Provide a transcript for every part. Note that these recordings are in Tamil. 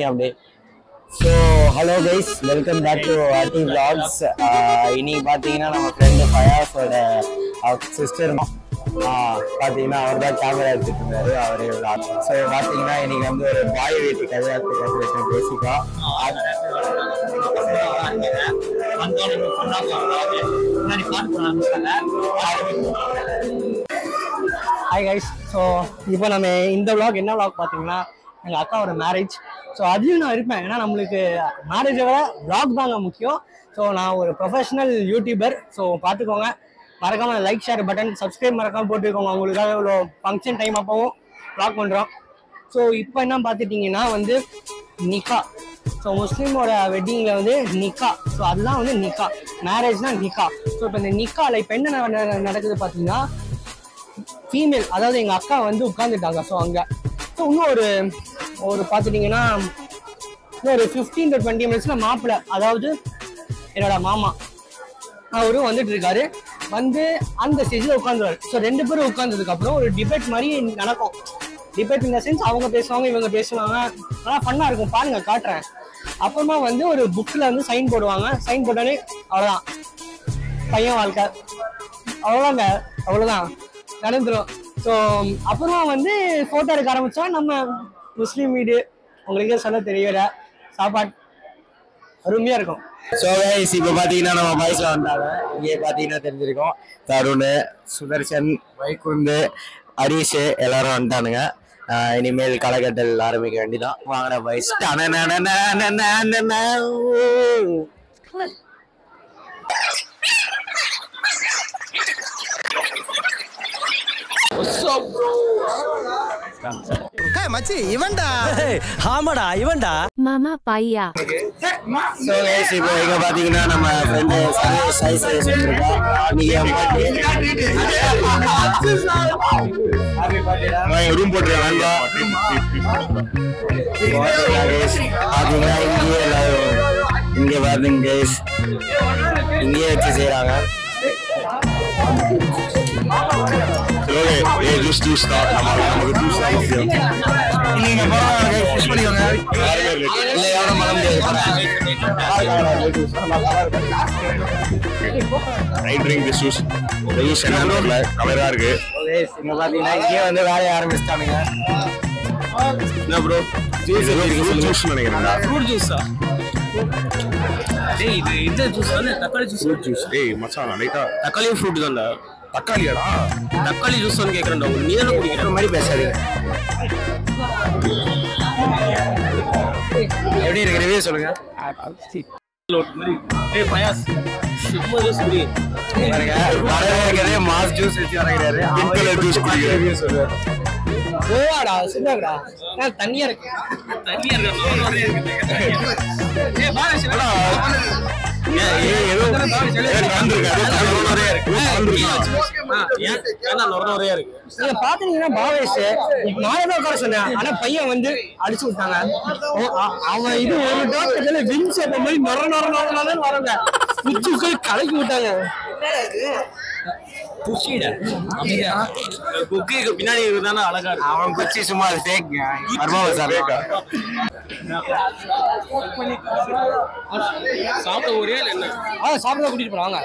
update. So hello guys, welcome back to RT Vlogs. இன்னைக்கு பாத்தீங்கன்னா நம்ம ஃப்ரெண்ட் ஃபயாஸோட சிஸ்டர் பாத்தீங்கன்னா அவர் தான் கேமரா எடுத்துட்டு இருந்தாரு அவரே vlog. ஸோ பாத்தீங்கன்னா இன்னைக்கு வந்து ஒரு பாய் வீட்டு கல்யாணத்துக்கு பேசிக்கா ஹாய் கைஸ். ஸோ இப்போ நம்ம இந்த vlog என்ன vlog பார்த்தீங்கன்னா எங்கள் அக்காவோட மேரேஜ். ஸோ அதுலேயும் நான் இருப்பேன், ஏன்னா நம்மளுக்கு மேரேஜை விட vlog தாங்க முக்கியம். ஸோ நான் ஒரு ப்ரொஃபஷனல் யூடியூபர். ஸோ பார்த்துக்கோங்க, மறக்காமல் லைக் ஷேர் பட்டன் சப்ஸ்கிரைப் மறக்காமல் போட்டுக்கோங்க. உங்களுக்காக இவ்வளோ ஃபங்க்ஷன் டைம் அப்போவும் vlog பண்ணுறோம். ஸோ இப்போ என்ன பார்த்துட்டிங்கன்னா வந்து நிக்கா. ஸோ முஸ்லீமோட வெட்டிங்கில் வந்து நிக்கா. ஸோ அதுதான் வந்து நிக்கா, மேரேஜ்னா நிக்கா. ஸோ இப்போ இந்த நிக்காவில் இப்போ என்ன நடக்குது பார்த்தீங்கன்னா, ஃபீமேல் அதாவது எங்கள் அக்கா வந்து உட்காந்துட்டாங்க. ஸோ அங்கே ஸோ இன்னும் ஒரு பார்த்துட்டிங்கன்னா இன்னும் ஒரு 15 to 20 மினிட்ஸில் மாப்பிள்ளை, அதாவது என்னோட மாமா அவரும் வந்துட்டு இருக்காரு. வந்து அந்த ஸ்டேஜில் உட்காந்துருவாரு. ஸோ 2 பேரும் உட்காந்ததுக்கப்புறம் ஒரு டிபேட் மாதிரி நடக்கும். டிபேட் இந்த சென்ஸ் அவங்க பேசுவாங்க, இவங்க பேசுவாங்க. ஆனால் ஃபன்னாக இருக்கும், பாருங்க காட்டுறேன். அப்புறமா வந்து ஒரு புக்கில் வந்து சைன் போடுவாங்க. சைன் போட்டாலே அவ்வளோதான், பையன் வாழ்க்கை அவ்வளோதாங்க, அவ்வளோதான் நடந்துடும். ஸோ அப்புறமா வந்து ஃபோட்டோ எடுக்க ஆரம்பித்தா நம்ம முஸ்லீம் வீடு, உங்களுக்கே சொல்ல தெரியல, சாப்பாடு அருமையாக இருக்கும். ஸோ கைஸ் இப்போ பார்த்தீங்கன்னா நம்ம பாய்ஸில் வந்தாங்க. இங்கே பார்த்தீங்கன்னா தெரிஞ்சிருக்கோம், தருண், சுதர்ஷன், வைகுந்து, ஹரீஷ் எல்லாரும் வந்துட்டானுங்க. இனிமேல் களைகட்டல் ஆரம்பிக்க வேண்டிதான். வாங்கின பாய்ஸ். மச்சி இவன்டா. ஆமாடா இவன்டா மாமா பையா. சோ गाइस இப்போ இங்க பாத்தீங்கன்னா நம்ம ஃப்ரெண்ட் சைஸ் சொல்லிருக்கோம். நீங்க ரூம் போட்டுறேன் வாங்க. இங்க பாருங்க गाइस, இங்கே வச்சு செய்றாங்க. Okay, just do start. நமக்கு do start ஆஃபியா. நீங்க பாருங்க புஷ் பண்ணிக்கோங்க. இல்ல யாரும் மலம் முடியாது. I drink this juice. Juice என்ன கலரா இருக்கு. ஓகே, இங்க பாத்தீங்கன்னா இங்கே வந்து வேலைய ஆரம்பிச்சிட்டானுங்க. என்ன bro? ஜூஸ் ஃப்ரூட் ஜூஸ் நினைக்கிறேன்டா. ஃப்ரூட் ஜூஸா? டேய் இது இந்த ஜூஸ் தானே, தக்காளி ஜூஸ். Fruit juice. டேய் மச்சான் லைட்டா தக்காளி ஃப்ரூட் தான்டா. தக்காளியாடா? தக்காளி ஜூஸ் வந்து கேக்குறேன்டா. நீ என்ன குடிக்கிற மாதிரி பேசாதீங்க. எப்படி இருக்கு ரிவ்யூ சொல்லுங்க. டேய் பயாஸ் சும்மா ஜூஸ் குடி. பாருங்க, வரவேற்கிறதே மாஸ் ஜூஸ் வச்சு வரவேற்கிறாரு. பிங்க் கலர் ஜூஸ் குடிக்கிறேன். ரிவ்யூ சொல்லுங்க. ஓவாடா சும்மாடா. நான் தண்ணியா இருக்கு. தண்ணியா இருக்கு. ஏய் பாரேஷ் பாத்தீங்கன்னா பாவேஷ் நான் உட்கார சொன்னேன், ஆனா பையன் வந்து அடிச்சு விட்டாங்க. அவன் இது ஒரு டாக்டர்ல வின்ஸ் அந்த மாதிரி நொர வரங்க குச்சி உட்காந்து கலக்கி விட்டாங்க. பின்னாடி இருந்தாலும் அழகா இருக்கு. அவன் குச்சி சும்மா அது ஃபேக் சாப்பிட ஒரே என்ன சாப்பிட கூட்டிட்டு போறாங்க.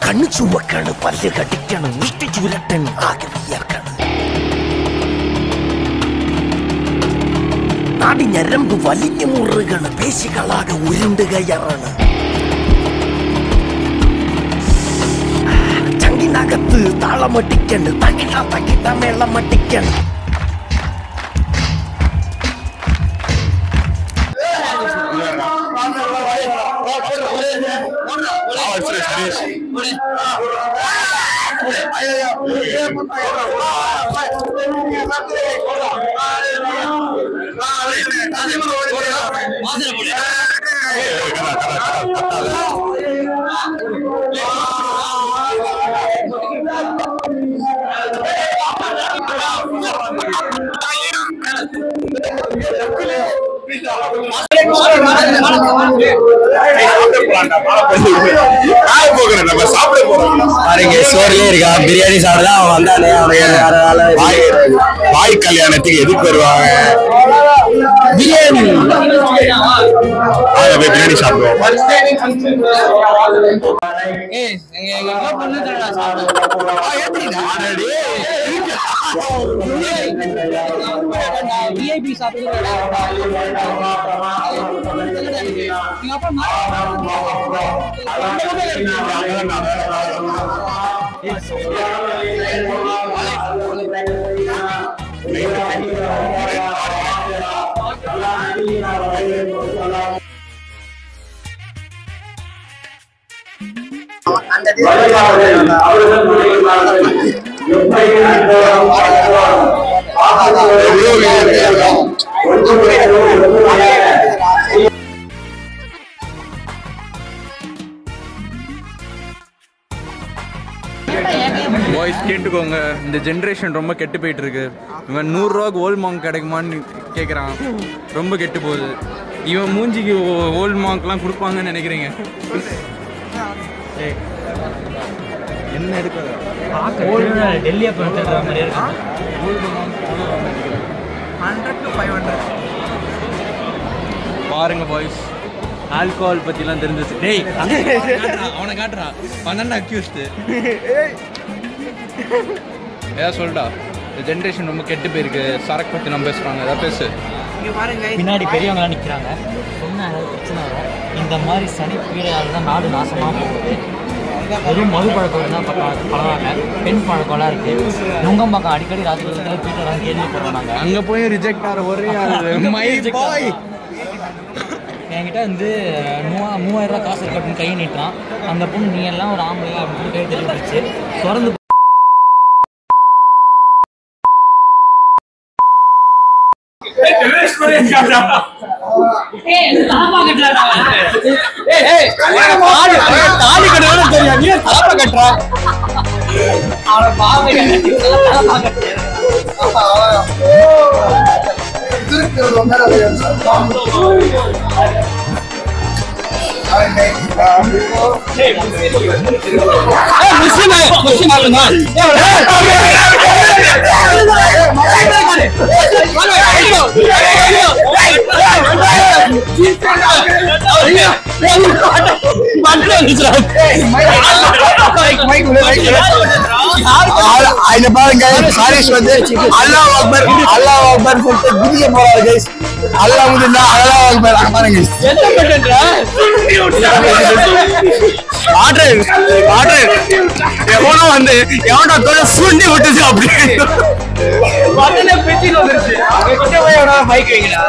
കണ്ണു ചുവക്കണം, പല്ല് കടിക്കണം, മുഷ്ടി ചുരട്ടണം, ആകെ വിയർക്കണം. നാടി ഞരമ്പ് വലിഞ്ഞു മുറുകണ്, പേശികളാകെ ഉരുണ്ടുകയറാണ്. ചങ്കിനകത്ത് താളമട്ടിക്കണ്, തകിട്ട മേളമട്ടിക്കണ്. வாசனை சோர்லயே இருக்கா பிரியாணி சாப்பிடதான் அவன் வந்தானே வாய் கல்யாணத்துக்கு எதுக்கு வருவாங்க பிரியாணி பிரியாணி சாப்பிடுவோம் வாய்ஸ் கேட்டுக்கோங்க. இந்த ஜென்ரேஷன் ரொம்ப கெட்டு போயிட்டு இருக்கு. இவன் 100 ரூபாய்க்கு ஓல்ட் மாங்க் கிடைக்குமான்னு கேட்குறான். ரொம்ப கெட்டு போகுது. இவன் மூஞ்சிக்கு ஓல்ட் மாங்க்லாம் கொடுப்பாங்கன்னு நினைக்கிறீங்க? என்ன எடுக்காது டெல்லியை பண்ணுற மாதிரி இருக்கு. 100 to 500 பாருங்க பாய்ஸ். ஆல்கோஹால் பற்றிலாம் தெரிஞ்சிச்சு. டேய் அவனை காட்டுறா. அவன் அக்யூஸ்டு. ஏதாவது சொல்லிட்டா. இந்த ஜென்ரேஷன் ரொம்ப கெட்டு போயிருக்கு. சரக்கு பற்றி நம்ம பேசுகிறாங்க. ஏதாவது பேசு. பின்னாடி பெரியவங்களாம் நிற்கிறாங்க. சொன்ன பிரச்சனை வரும். இந்த மாதிரி சனி பீடையால் தான் நாடு நாசமாக போகுது. வெறும் மது பழக்கம் தான் பழவாங்க. பெண் பழக்கம்லாம் இருக்குது. நுங்கம்பாக்கம் அடிக்கடி ராத்திரி பீட்டெல்லாம் கேள்விப்படுறோம். நாங்கள் அங்கே போய் ரிஜெக்ட் ஆகிற ஒரே பாய் என்கிட்ட வந்து 3000 ரூபா காசு இருக்கட்டுன்னு கை நீட்டான். அந்த பொண்ணு நீ எல்லாம் ஒரு ஆம்பளையா அப்படின்னு கை தெளிவிச்சு திறந்து பாருங்க ஹாரிஸ் வந்து அல்லாஹ் அக்பர் அல்லாஹ் அக்பர் சொல்லிட்டு குதிக்க போறாரு கைஸ். அல்லாஹ் முடிந்தா அல்லாஹ் அக்பர் பாருங்க எவனோ வந்து எவனோ தோட சுண்டி விட்டுச்சு அப்படி பைக் வைக்கிறா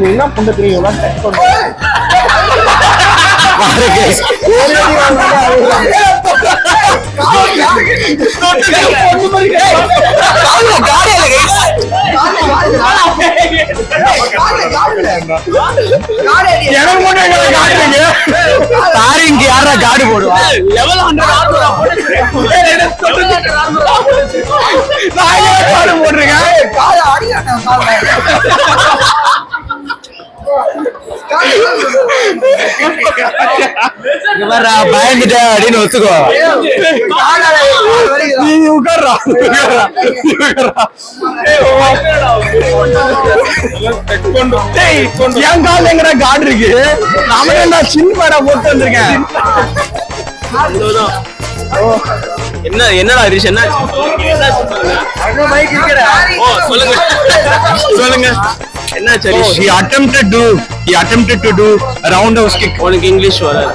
என்ன பண்ண தெரியும் தாரிங்க யாரா காடு போடுவா போடுறீங்க பயந்துட்ட அப்படின்னு ஒத்துக்கோ உட்கார்றா என் கால எங்கடா காடு இருக்கு நாம நான் சின்ன பாடா போட்டு வந்திருக்கேன் என்னடா ஹரிஷ் என்ன சொல்லுங்க சொல்லுங்க என்னாச்சு So Harish? he attempted to do a roundhouse kick. உனக்கு இங்கிலீஷ் வராது.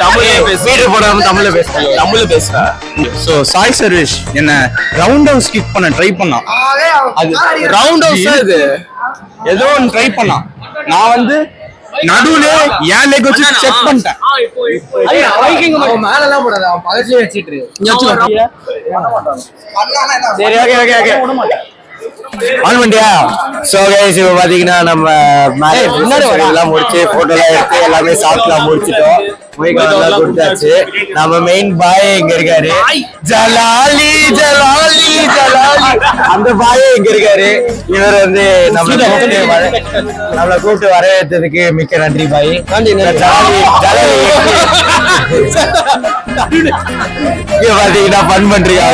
தமிழ்ல பேசு. வீடு போடாம தமிழ்ல பேசுறேன். தமிழ்ல பேசுறா. So சாய் சர்வேஷ் என்ன roundhouse kick பண்ண ட்ரை பண்ணான். அது ரவுண்ட் ஹவுஸா இது? ஏதோ ஒன்னு ட்ரை பண்ணான். நான் வந்து நடுவுல ஏன் லெக் வச்சு செக் பண்ணிட்டேன். மேலலாம் போடாத, அவன் பக்கத்துலயே வச்சிட்டு சரி ஓகே ஆன் பண்ணியா? சோ கைஸ் இப்போ பாத்தீங்கன்னா நம்ம எல்லாம் முடிச்சு போட்டோலாம் எடுத்து எல்லாமே சாப்பிடலாம் முடிச்சிட்டோம். மைக்கெல்லாம் கொடுத்தாச்சு. நம்ம மெயின் பாய் எங்க இருக்காரு? ஜலாலி ஜலாலி ஜலாலி அந்த பாய் எங்க இருக்காரு? இவர் வந்து நம்மளை கூப்பிட்டு வரவேற்றதுக்கு மிக்க நன்றி பாய். ஜலாலி ஜலாலி இங்க பாத்தீங்கன்னா ஃபன் பண்றீங்க.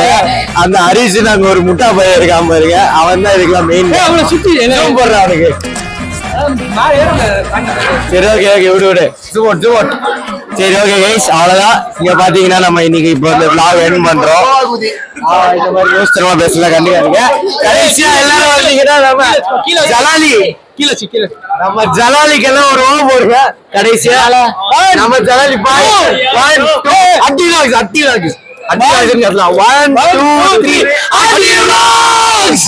அந்த ஹரிஷ் அங்க ஒரு முட்டா பையன் இருக்காம பாருங்க, அவன் தான் இதுக்கெல்லாம் மெயின் போடுறான் அவனுக்கு. சரி ஓகே விடு ஜூட். சரி ஓகே கைஸ், அவ்வளவுதான். இங்க பாத்தீங்கன்னா நம்ம இன்னைக்கு இப்போ இந்த vlog எண்ட் பண்றோம். இந்த மாதிரி யோசிச்சமா பேசலாம் கண்டிப்பாங்க. கடைசியா எல்லாரும் வந்தீங்கன்னா நம்ம ஜலாலி நம்ம ஜலாலிக்கெல்லாம் ஒரு ஓம் போடுங்க. கடைசியா நம்ம ஜலாலி பாய் 1 2 அட்டிலாக்ஸ் 1 2 3 அட்டிலாக்ஸ்